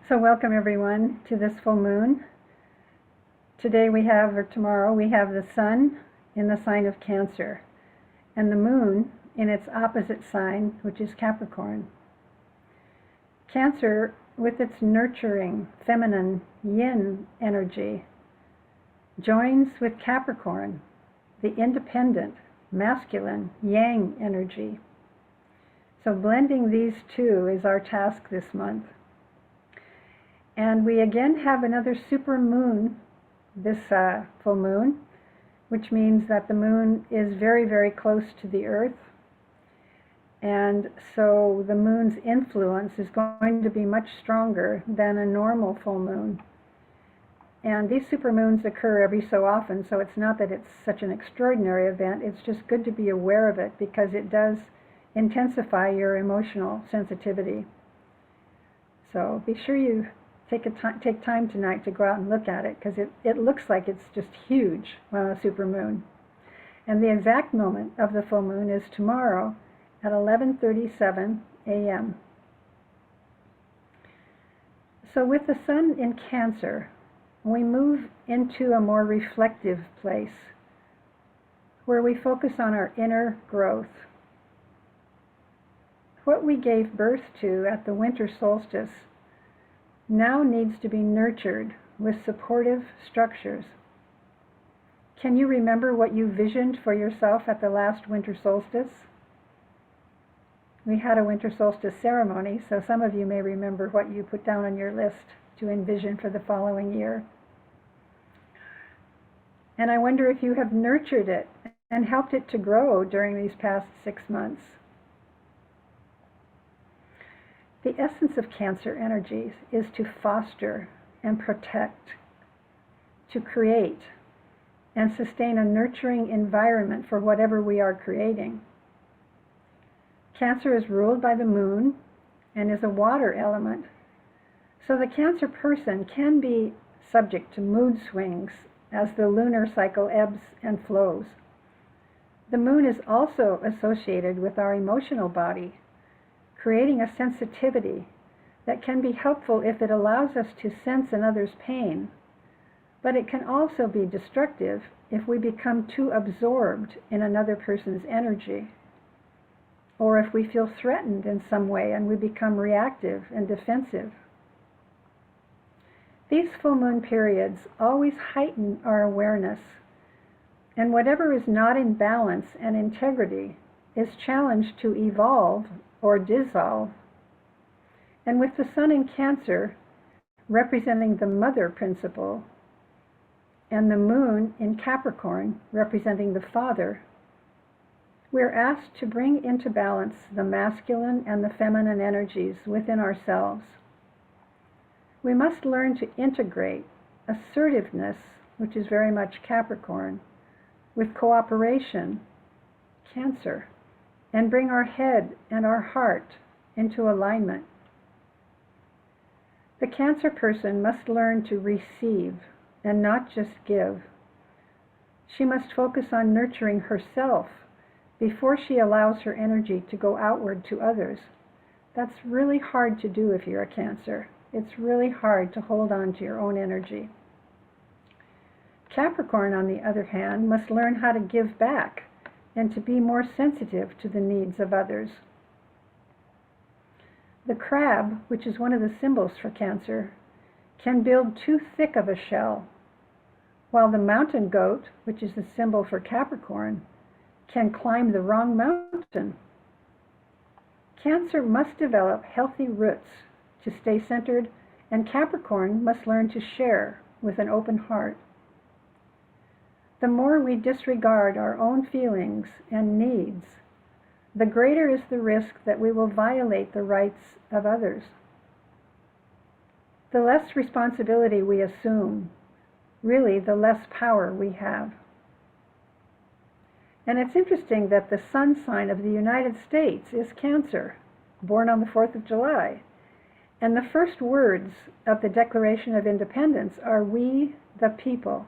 So welcome everyone to this full moon. Today we have, or tomorrow, we have the sun in the sign of Cancer and the moon in its opposite sign, which is Capricorn. Cancer, with its nurturing, feminine, yin energy, joins with Capricorn, the independent, masculine, yang energy. So blending these two is our task this month. And we again have another super moon this full moon, which means that the moon is very, very close to the earth. And so the moon's influence is going to be much stronger than a normal full moon. And these supermoons occur every so often, so it's not that it's such an extraordinary event. It's just good to be aware of it because it does intensify your emotional sensitivity. So be sure you take time tonight to go out and look at it, because it looks like it's just huge on a supermoon. And the exact moment of the full moon is tomorrow at 11:37 a.m. So with the sun in Cancer, we move into a more reflective place where we focus on our inner growth. What we gave birth to at the winter solstice now needs to be nurtured with supportive structures. Can you remember what you visioned for yourself at the last winter solstice? We had a winter solstice ceremony, so some of you may remember what you put down on your list to envision for the following year. And I wonder if you have nurtured it and helped it to grow during these past 6 months. The essence of Cancer energies is to foster and protect, to create and sustain a nurturing environment for whatever we are creating. Cancer is ruled by the moon and is a water element, so the Cancer person can be subject to mood swings as the lunar cycle ebbs and flows. The moon is also associated with our emotional body, creating a sensitivity that can be helpful if it allows us to sense another's pain, but it can also be destructive if we become too absorbed in another person's energy, or if we feel threatened in some way and we become reactive and defensive. These full moon periods always heighten our awareness, and whatever is not in balance and integrity is challenged to evolve or dissolve. And with the sun in Cancer representing the mother principle and the moon in Capricorn representing the father, we're asked to bring into balance the masculine and the feminine energies within ourselves. We must learn to integrate assertiveness, which is very much Capricorn, with cooperation, Cancer, and bring our head and our heart into alignment. The Cancer person must learn to receive and not just give. She must focus on nurturing herself before she allows her energy to go outward to others. That's really hard to do if you're a Cancer. It's really hard to hold on to your own energy. Capricorn, on the other hand, must learn how to give back and to be more sensitive to the needs of others. The crab, which is one of the symbols for Cancer, can build too thick of a shell, while the mountain goat, which is the symbol for Capricorn, can climb the wrong mountain. Cancer must develop healthy roots to stay centered, and Capricorn must learn to share with an open heart. The more we disregard our own feelings and needs, the greater is the risk that we will violate the rights of others. The less responsibility we assume, really the less power we have. And it's interesting that the sun sign of the United States is Cancer, born on the 4th of July. And the first words of the Declaration of Independence are "We the people,"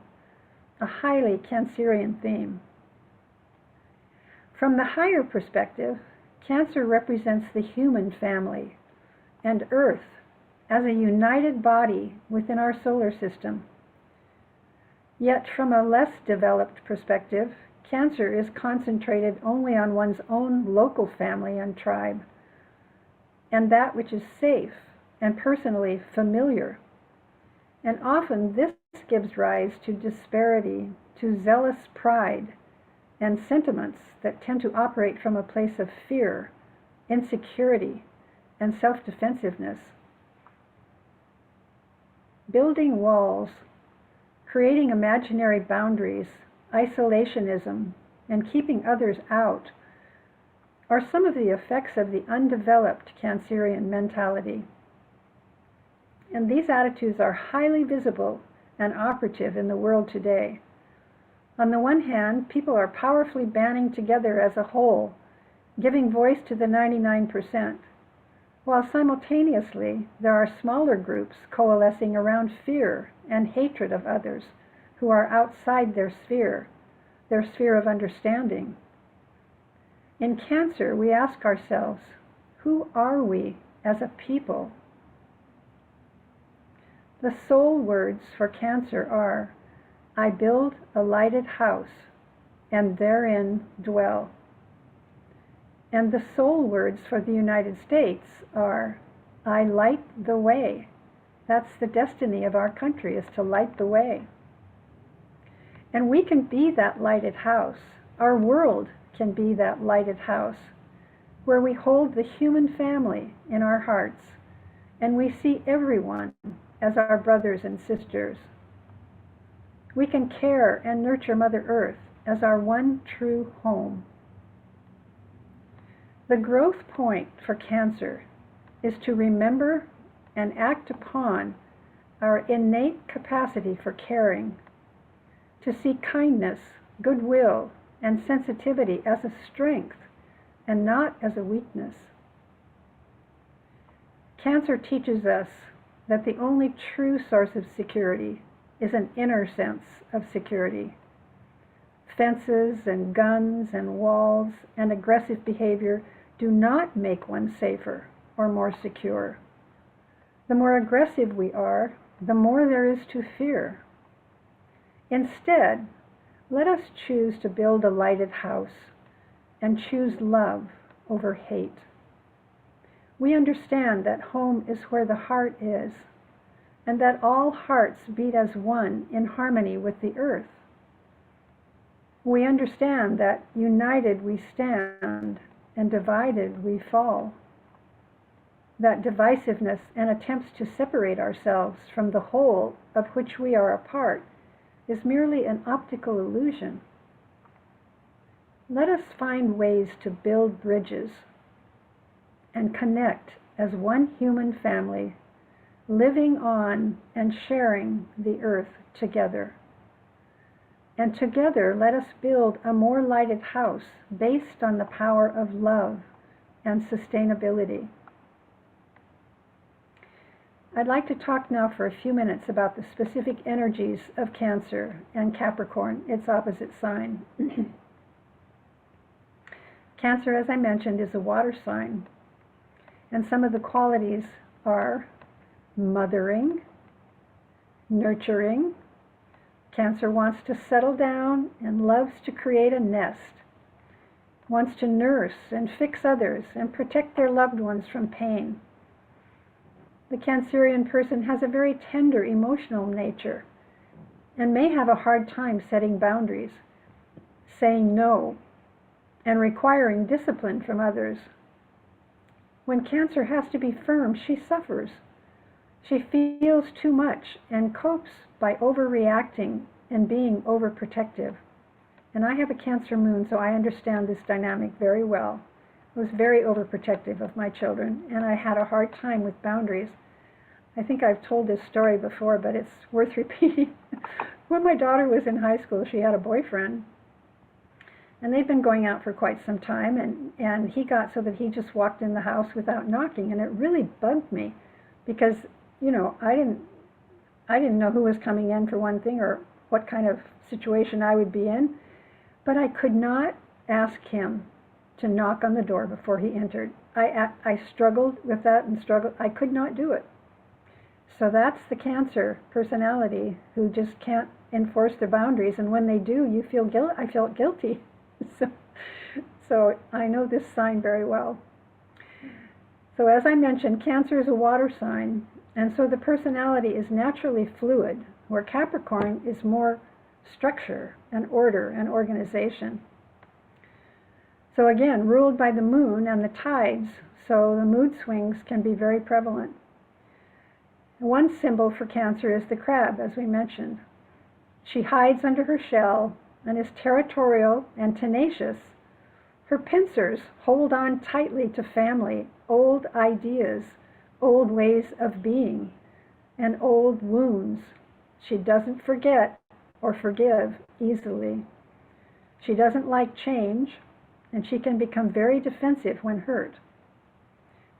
a highly Cancerian theme. From the higher perspective, Cancer represents the human family and Earth as a united body within our solar system. Yet from a less developed perspective, Cancer is concentrated only on one's own local family and tribe, and that which is safe and personally familiar. And often this gives rise to disparity, to zealous pride, and sentiments that tend to operate from a place of fear, insecurity, and self-defensiveness. Building walls, creating imaginary boundaries, isolationism, and keeping others out are some of the effects of the undeveloped Cancerian mentality. And these attitudes are highly visible and operative in the world today. On the one hand, people are powerfully banding together as a whole, giving voice to the 99%, while simultaneously there are smaller groups coalescing around fear and hatred of others who are outside their sphere of understanding. In Cancer, we ask ourselves, who are we as a people? The soul words for Cancer are, I build a lighted house, and therein dwell. And the soul words for the United States are, I light the way. That's the destiny of our country, is to light the way. And we can be that lighted house. Our world can be that lighted house, where we hold the human family in our hearts, and we see everyone as our brothers and sisters. We can care and nurture Mother Earth as our one true home. The growth point for Cancer is to remember and act upon our innate capacity for caring, to see kindness, goodwill, and sensitivity as a strength and not as a weakness. Cancer teaches us that the only true source of security is an inner sense of security. Fences and guns and walls and aggressive behavior do not make one safer or more secure. The more aggressive we are, the more there is to fear. Instead, let us choose to build a lighted house and choose love over hate. We understand that home is where the heart is, and that all hearts beat as one in harmony with the earth. We understand that united we stand, and divided we fall. That divisiveness and attempts to separate ourselves from the whole of which we are a part is merely an optical illusion. Let us find ways to build bridges and connect as one human family, living on and sharing the earth together. And together let us build a more lighted house based on the power of love and sustainability. I'd like to talk now for a few minutes about the specific energies of Cancer and Capricorn, its opposite sign. Cancer, as I mentioned, is a water sign, and some of the qualities are mothering, nurturing. Cancer wants to settle down and loves to create a nest, wants to nurse and fix others and protect their loved ones from pain. The Cancerian person has a very tender emotional nature and may have a hard time setting boundaries, saying no, and requiring discipline from others. When Cancer has to be firm, she suffers. She feels too much and copes by overreacting and being overprotective. And I have a Cancer moon, so I understand this dynamic very well. I was very overprotective of my children, and I had a hard time with boundaries. I think I've told this story before, but it's worth repeating. When my daughter was in high school, she had a boyfriend, and they'd been going out for quite some time, and he got so that he just walked in the house without knocking, and it really bugged me because, you know, I didn't know who was coming in, for one thing, or what kind of situation I would be in, but I could not ask him to knock on the door before he entered. I struggled with that and struggled. I could not do it. So that's the Cancer personality who just can't enforce their boundaries, and when they do, you feel guilt. I felt guilty. So I know this sign very well. So as I mentioned, Cancer is a water sign, and so the personality is naturally fluid, where Capricorn is more structure and order and organization. So again, ruled by the moon and the tides, so the mood swings can be very prevalent. One symbol for Cancer is the crab, as we mentioned. She hides under her shell and is territorial and tenacious. Her pincers hold on tightly to family, old ideas, old ways of being, and old wounds. She doesn't forget or forgive easily. She doesn't like change, and she can become very defensive when hurt.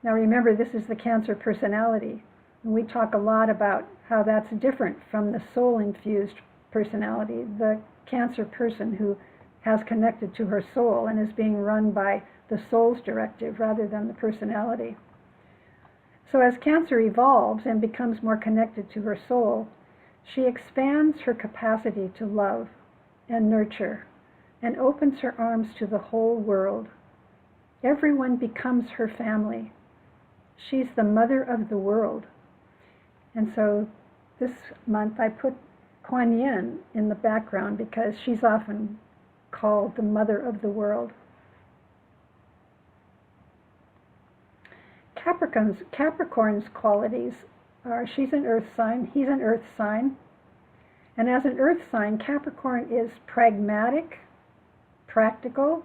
Now remember, this is the Cancer personality, and we talk a lot about how that's different from the soul-infused personality, the Cancer person who has connected to her soul and is being run by the soul's directive rather than the personality. So as Cancer evolves and becomes more connected to her soul, she expands her capacity to love and nurture and opens her arms to the whole world. Everyone becomes her family. She's the mother of the world. And so this month I put Kuan Yin in the background because she's often called the mother of the world. Capricorn's qualities are, she's an earth sign, he's an earth sign. And as an earth sign, Capricorn is pragmatic, practical,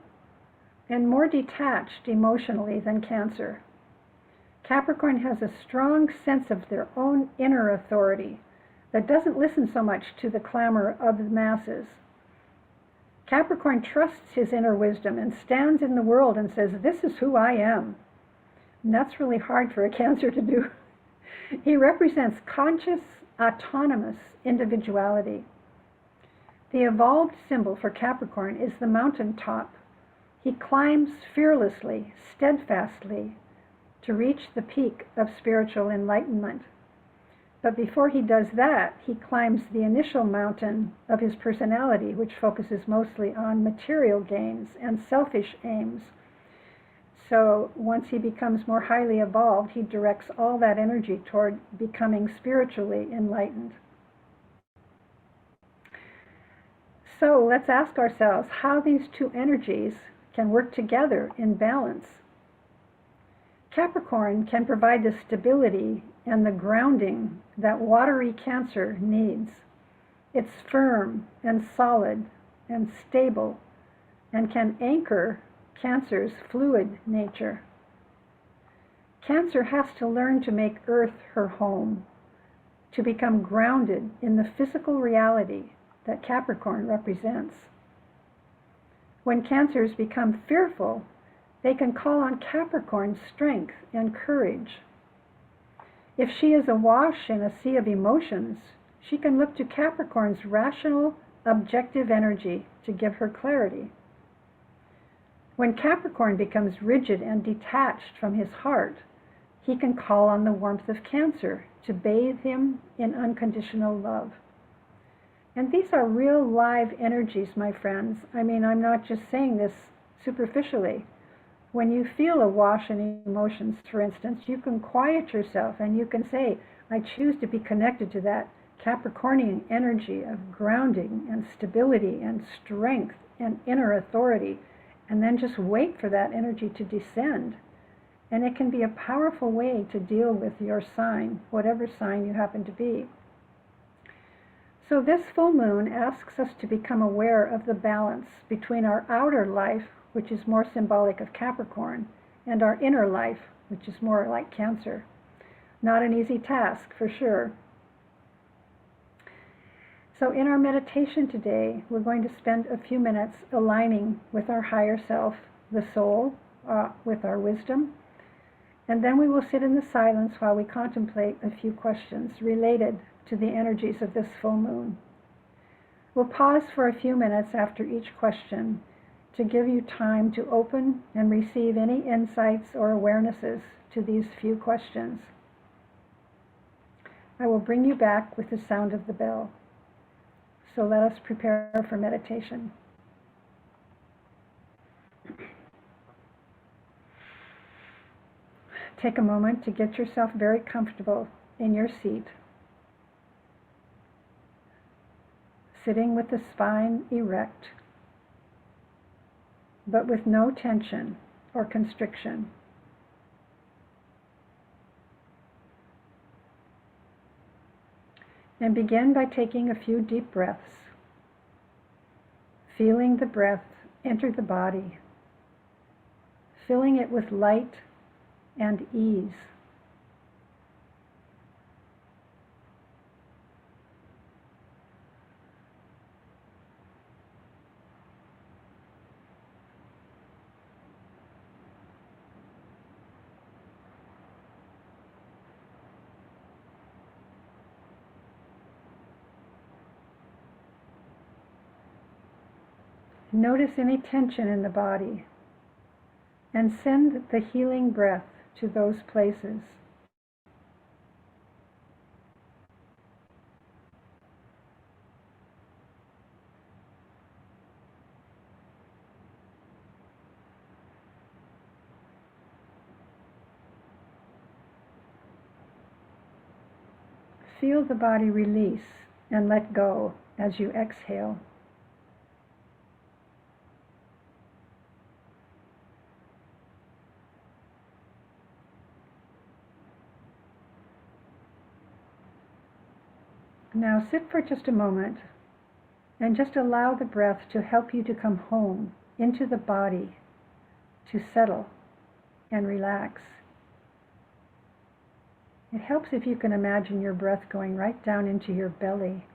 and more detached emotionally than Cancer. Capricorn has a strong sense of their own inner authority that doesn't listen so much to the clamor of the masses. Capricorn trusts his inner wisdom and stands in the world and says, "This is who I am." And that's really hard for a Cancer to do. He represents conscious, autonomous individuality. The evolved symbol for Capricorn is the mountaintop. He climbs fearlessly, steadfastly, to reach the peak of spiritual enlightenment. But before he does that, he climbs the initial mountain of his personality, which focuses mostly on material gains and selfish aims. So once he becomes more highly evolved, he directs all that energy toward becoming spiritually enlightened. So let's ask ourselves how these two energies can work together in balance. Capricorn can provide the stability and the grounding that watery Cancer needs. It's firm and solid and stable and can anchor Cancer's fluid nature. Cancer has to learn to make Earth her home, to become grounded in the physical reality that Capricorn represents. When Cancers become fearful, they can call on Capricorn's strength and courage. If she is awash in a sea of emotions, she can look to Capricorn's rational, objective energy to give her clarity. When Capricorn becomes rigid and detached from his heart, he can call on the warmth of Cancer to bathe him in unconditional love. And these are real live energies, my friends. I mean, I'm not just saying this superficially. When you feel awash in emotions, for instance, you can quiet yourself and you can say, I choose to be connected to that Capricornian energy of grounding and stability and strength and inner authority, and then just wait for that energy to descend. And it can be a powerful way to deal with your sign, whatever sign you happen to be. So this full moon asks us to become aware of the balance between our outer life, which is more symbolic of Capricorn, and our inner life, which is more like Cancer. Not an easy task, for sure. So in our meditation today, we're going to spend a few minutes aligning with our higher self, the soul, with our wisdom, and then we will sit in the silence while we contemplate a few questions related to the energies of this full moon. We'll pause for a few minutes after each question to give you time to open and receive any insights or awarenesses to these few questions. I will bring you back with the sound of the bell. So let us prepare for meditation. Take a moment to get yourself very comfortable in your seat, sitting with the spine erect, but with no tension or constriction. And begin by taking a few deep breaths, feeling the breath enter the body, filling it with light and ease. Notice any tension in the body and send the healing breath to those places. Feel the body release and let go as you exhale. Now sit for just a moment and just allow the breath to help you to come home into the body, to settle and relax. It helps if you can imagine your breath going right down into your belly.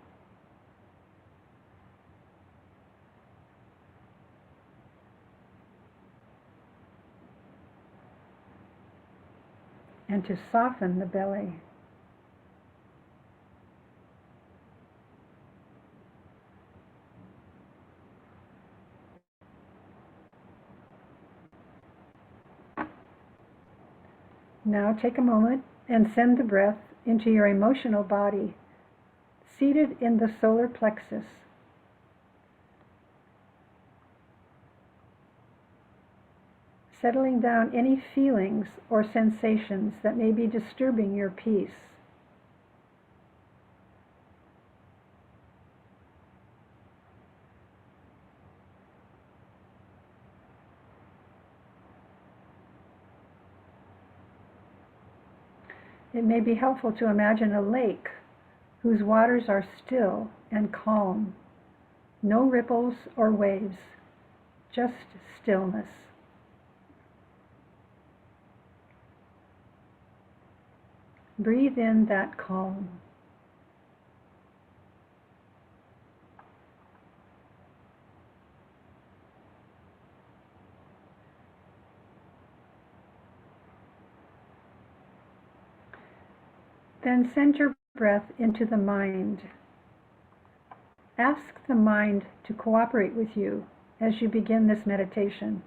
And to soften the belly. Now take a moment and send the breath into your emotional body, seated in the solar plexus. Settling down any feelings or sensations that may be disturbing your peace. It may be helpful to imagine a lake whose waters are still and calm, no ripples or waves, just stillness. Breathe in that calm. Then send your breath into the mind. Ask the mind to cooperate with you as you begin this meditation.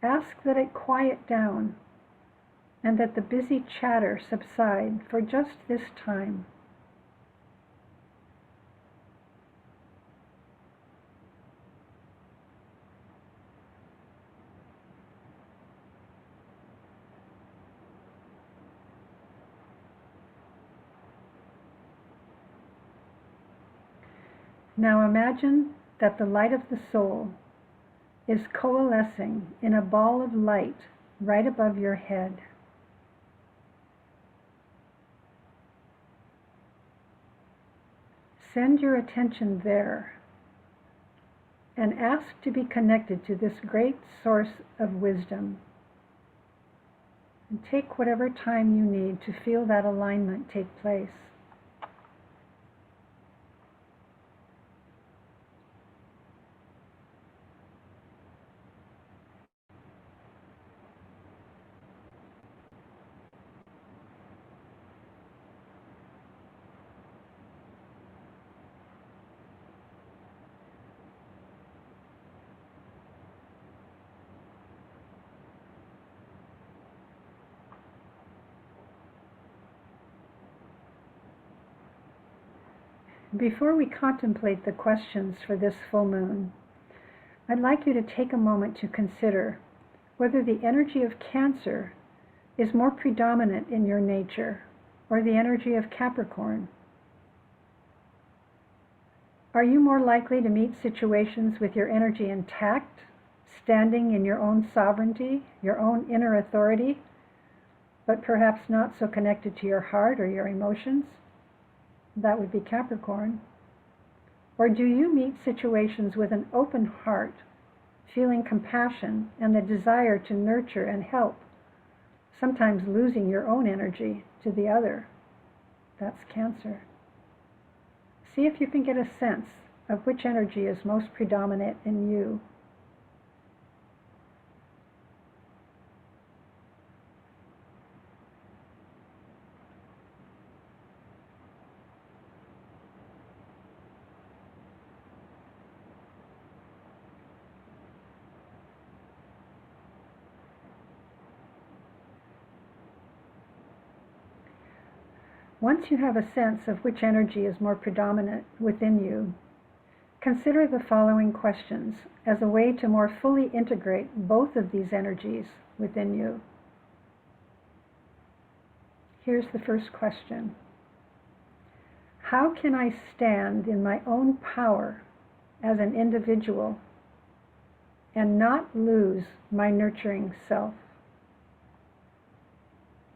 Ask that it quiet down and that the busy chatter subside for just this time. Now imagine that the light of the soul is coalescing in a ball of light right above your head. Send your attention there and ask to be connected to this great source of wisdom. And take whatever time you need to feel that alignment take place. Before we contemplate the questions for this full moon, I'd like you to take a moment to consider whether the energy of Cancer is more predominant in your nature or the energy of Capricorn. Are you more likely to meet situations with your energy intact, standing in your own sovereignty, your own inner authority, but perhaps not so connected to your heart or your emotions? That would be Capricorn. Or do you meet situations with an open heart, feeling compassion and the desire to nurture and help, sometimes losing your own energy to the other? That's Cancer. See if you can get a sense of which energy is most predominant in you. Once you have a sense of which energy is more predominant within you, consider the following questions as a way to more fully integrate both of these energies within you. Here's the first question. How can I stand in my own power as an individual and not lose my nurturing self?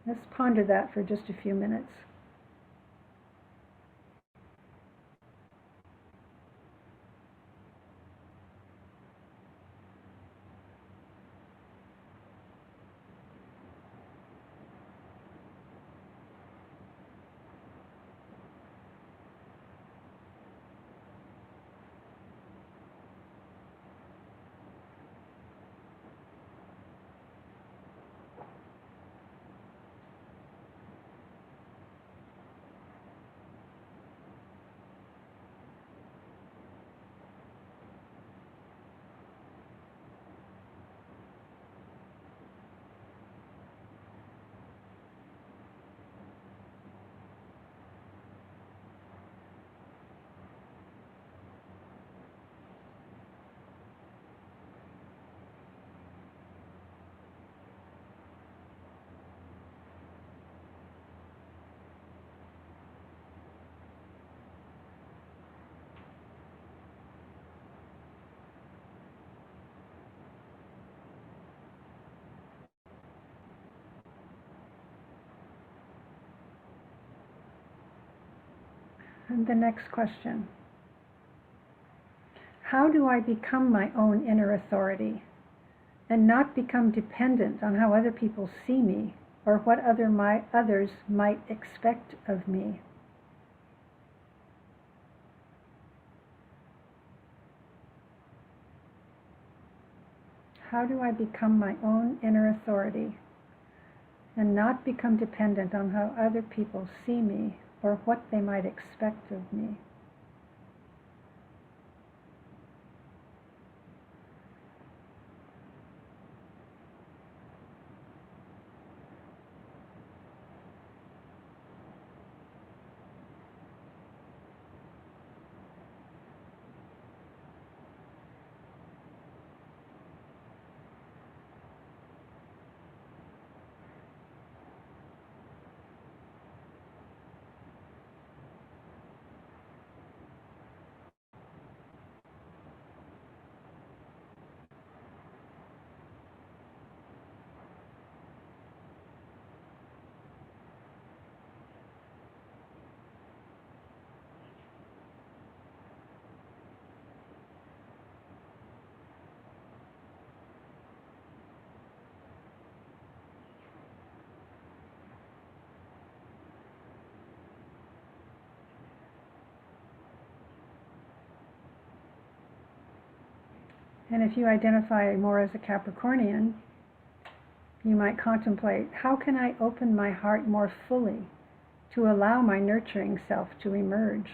Let's ponder that for just a few minutes. And the next question. How do I become my own inner authority and not become dependent on how other people see me or what others might expect of me? How do I become my own inner authority and not become dependent on how other people see me or what they might expect of me? And if you identify more as a Capricornian, you might contemplate, how can I open my heart more fully to allow my nurturing self to emerge?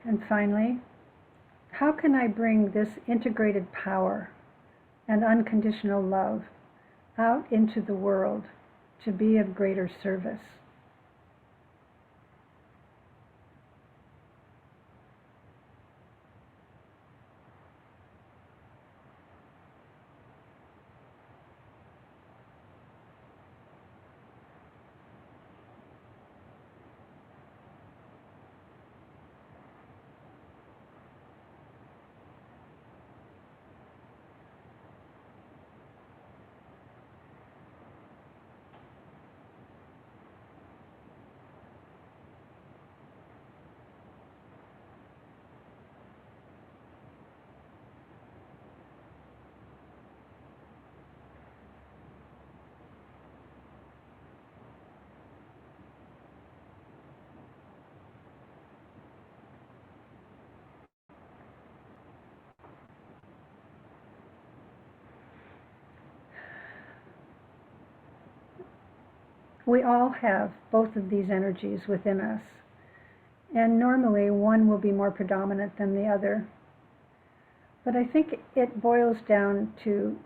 And finally, how can I bring this integrated power and unconditional love out into the world to be of greater service? We all have both of these energies within us, and normally one will be more predominant than the other. But I think it boils down to,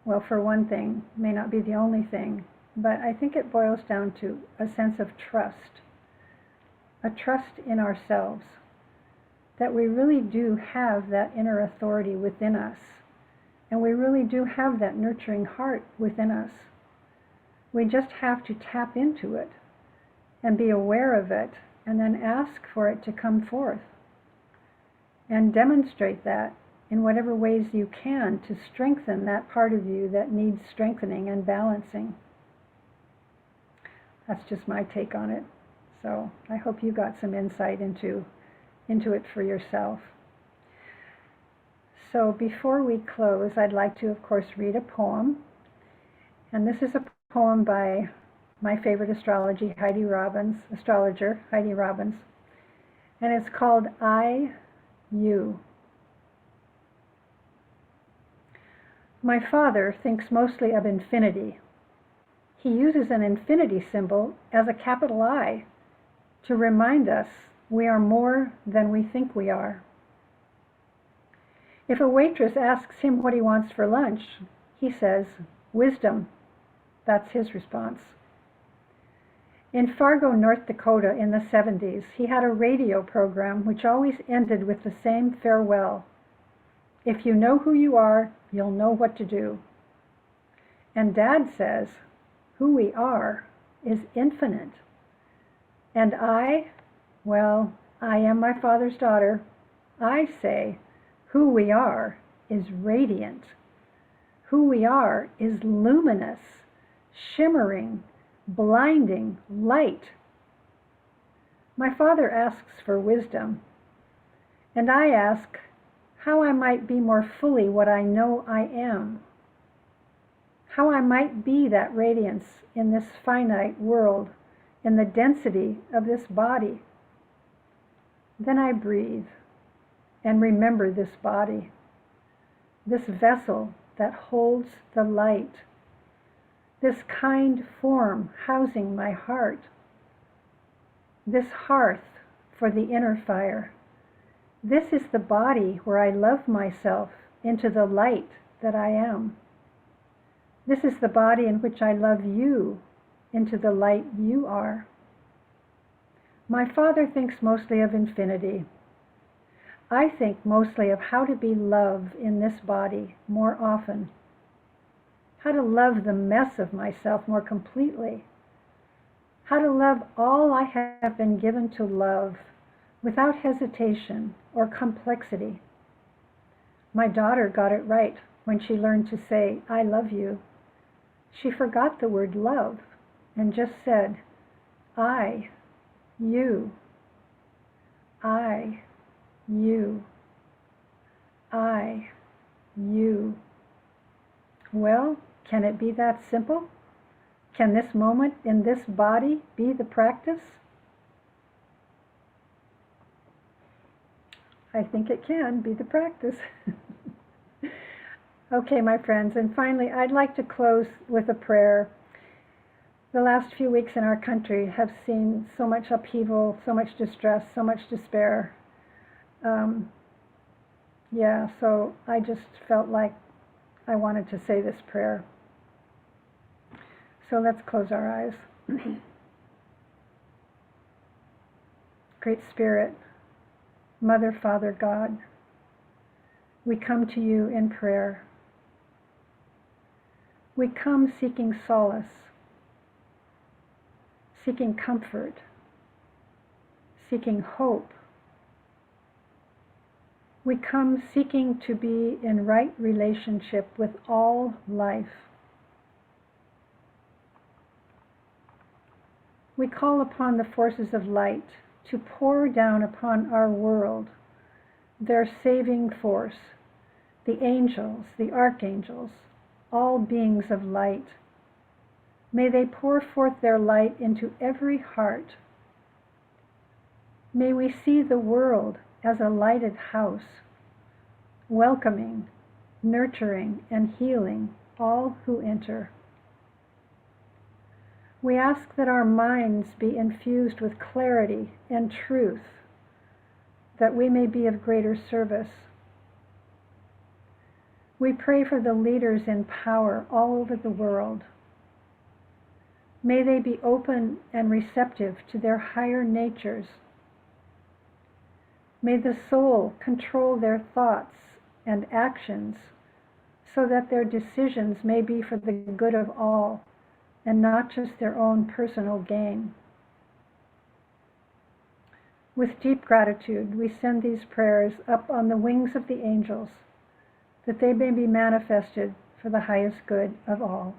well, for one thing, may not be the only thing, but I think it boils down to a sense of trust, a trust in ourselves, that we really do have that inner authority within us, and we really do have that nurturing heart within us. We just have to tap into it and be aware of it, and then ask for it to come forth. And demonstrate that in whatever ways you can to strengthen that part of you that needs strengthening and balancing. That's just my take on it. So I hope you got some insight into it for yourself. So before we close, I'd like to, of course, read a poem. And this is a poem by my favorite astrologer, Heidi Robbins. And it's called I, You. My father thinks mostly of infinity. He uses an infinity symbol as a capital I to remind us we are more than we think we are. If a waitress asks him what he wants for lunch, he says, wisdom. That's his response. In Fargo, North Dakota in the 70s, he had a radio program which always ended with the same farewell. If you know who you are, you'll know what to do. And Dad says, who we are is infinite. And well, I am my father's daughter. I say, who we are is radiant. Who we are is luminous, shimmering, blinding light. My father asks for wisdom, and I ask how I might be more fully what I know I am, how I might be that radiance in this finite world, in the density of this body. Then I breathe and remember this body, this vessel that holds the light, this kind form housing my heart, this hearth for the inner fire. This is the body where I love myself into the light that I am. This is the body in which I love you into the light you are. My father thinks mostly of infinity. I think mostly of how to be love in this body more often, how to love the mess of myself more completely, how to love all I have been given to love without hesitation or complexity. My daughter got it right when she learned to say, I love you. She forgot the word love and just said, I, you, I, you, I, you. Well, can it be that simple? Can this moment in this body be the practice? I think it can be the practice. Okay, my friends, and finally, I'd like to close with a prayer. The last few weeks in our country have seen so much upheaval, so much distress, so much despair. Yeah, so I just felt like I wanted to say this prayer. So let's close our eyes. Great Spirit, Mother, Father, God, we come to you in prayer. We come seeking solace, seeking comfort, seeking hope. We come seeking to be in right relationship with all life. We call upon the forces of light to pour down upon our world their saving force, the angels, the archangels, all beings of light. May they pour forth their light into every heart. May we see the world as a lighted house, welcoming, nurturing, and healing all who enter. We ask that our minds be infused with clarity and truth, that we may be of greater service. We pray for the leaders in power all over the world. May they be open and receptive to their higher natures. May the soul control their thoughts and actions so that their decisions may be for the good of all and not just their own personal gain. With deep gratitude, we send these prayers up on the wings of the angels, that they may be manifested for the highest good of all.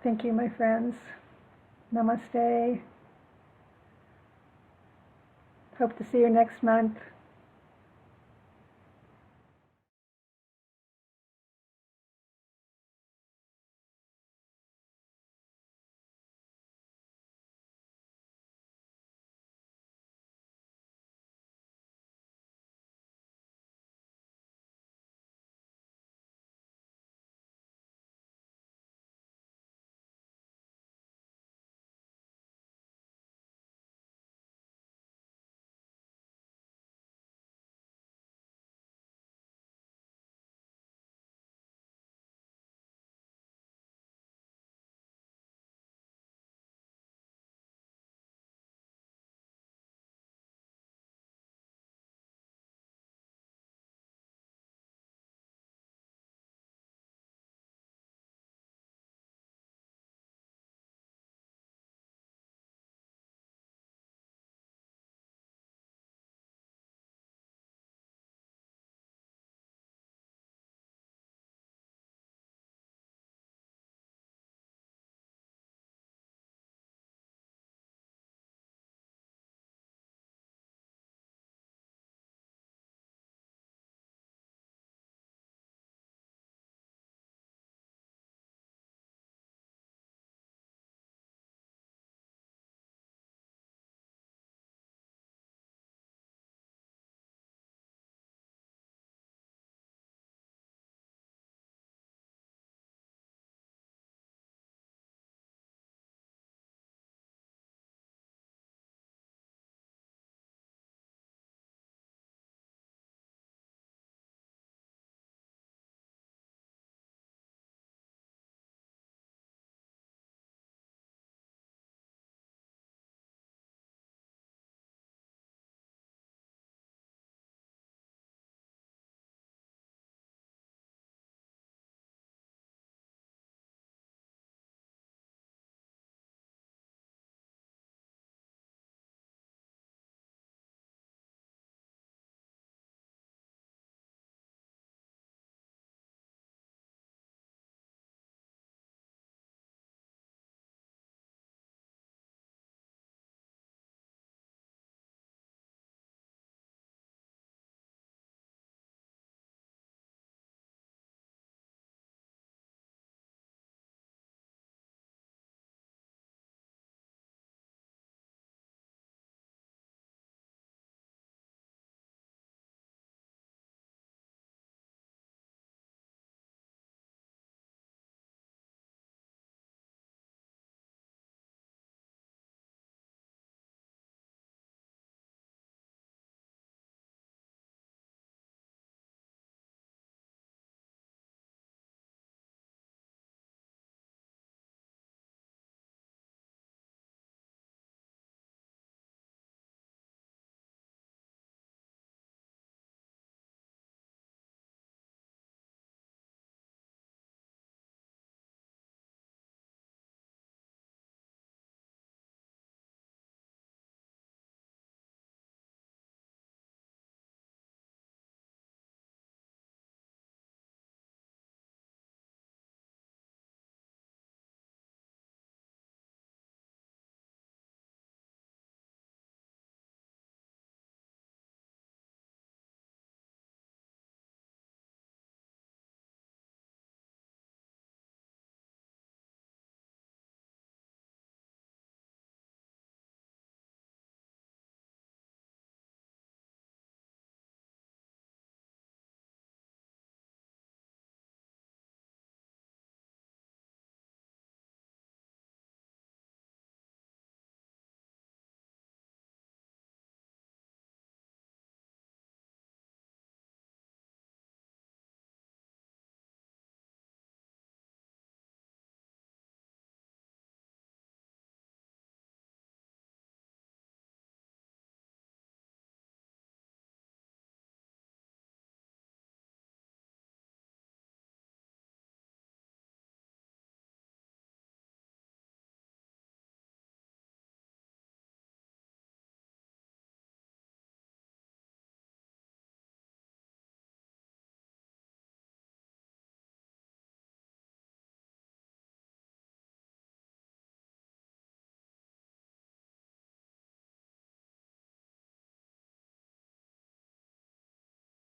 Thank you, my friends. Namaste. Hope to see you next month.